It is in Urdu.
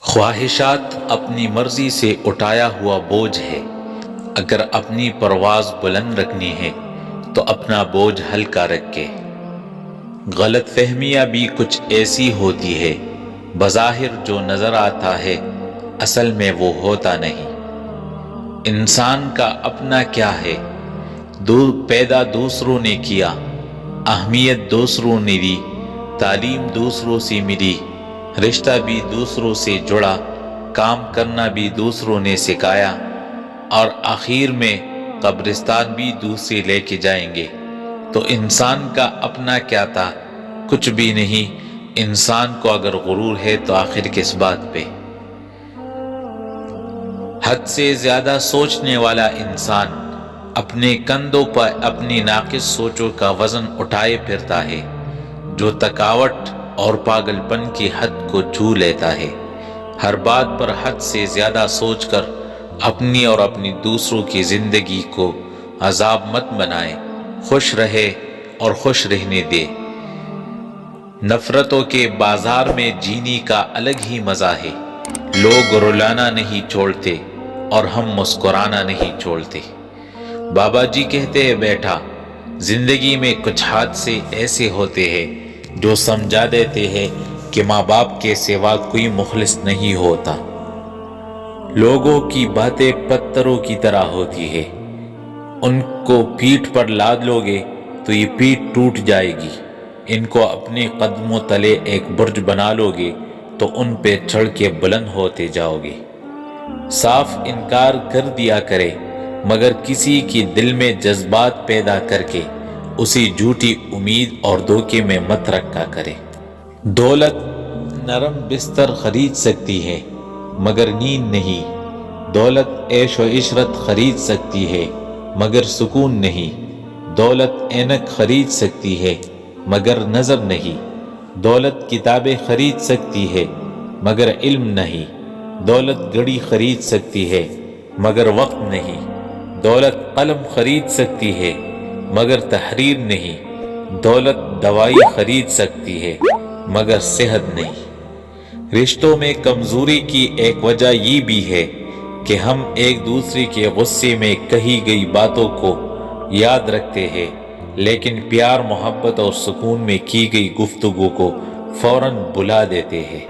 خواہشات اپنی مرضی سے اٹھایا ہوا بوجھ ہے۔ اگر اپنی پرواز بلند رکھنی ہے تو اپنا بوجھ ہلکا رکھے۔ غلط فہمیاں بھی کچھ ایسی ہوتی ہے، بظاہر جو نظر آتا ہے اصل میں وہ ہوتا نہیں۔ انسان کا اپنا کیا ہے؟ پیدا دوسروں نے کیا، اہمیت دوسروں نے دی، تعلیم دوسروں سے ملی، رشتہ بھی دوسروں سے جڑا، کام کرنا بھی دوسروں نے سکھایا، اور آخر میں قبرستان بھی دوسرے لے کے جائیں گے۔ تو انسان کا اپنا کیا تھا؟ کچھ بھی نہیں۔ انسان کو اگر غرور ہے تو آخر کس بات پہ؟ حد سے زیادہ سوچنے والا انسان اپنے کندھوں پر اپنی ناقص سوچوں کا وزن اٹھائے پھرتا ہے، جو تھکاوٹ اور پاگل پن کی حد کو چھو لیتا ہے۔ ہر بات پر حد سے زیادہ سوچ کر اپنی اور اپنی دوسروں کی زندگی کو عذاب مت بنائے، خوش رہے اور خوش رہنے دے۔ نفرتوں کے بازار میں جینے کا الگ ہی مزہ ہے۔ لوگ رلانا نہیں چھوڑتے اور ہم مسکرانا نہیں چھوڑتے۔ بابا جی کہتے ہیں بیٹا، زندگی میں کچھ حادثے ایسے ہوتے ہیں جو سمجھا دیتے ہیں کہ ماں باپ کے سوا کوئی مخلص نہیں ہوتا۔ لوگوں کی باتیں پتھروں کی طرح ہوتی ہے، ان کو پیٹھ پر لاد لو گے تو یہ پیٹھ ٹوٹ جائے گی، ان کو اپنے قدموں تلے ایک برج بنا لو گے تو ان پہ چڑھ کے بلند ہوتے جاؤ گے۔ صاف انکار کر دیا کرے، مگر کسی کی دل میں جذبات پیدا کر کے اسی جھوٹی امید اور دھوکے میں مت رکھا کرے۔ دولت نرم بستر خرید سکتی ہے مگر نیند نہیں، دولت عیش و عشرت خرید سکتی ہے مگر سکون نہیں، دولت اینک خرید سکتی ہے مگر نظر نہیں، دولت کتابیں خرید سکتی ہے مگر علم نہیں، دولت گھڑی خرید سکتی ہے مگر وقت نہیں، دولت قلم خرید سکتی ہے مگر تحریر نہیں، دولت دوائی خرید سکتی ہے مگر صحت نہیں۔ رشتوں میں کمزوری کی ایک وجہ یہ بھی ہے کہ ہم ایک دوسرے کے غصے میں کہی گئی باتوں کو یاد رکھتے ہیں، لیکن پیار، محبت اور سکون میں کی گئی گفتگو کو فوراً بھلا دیتے ہیں۔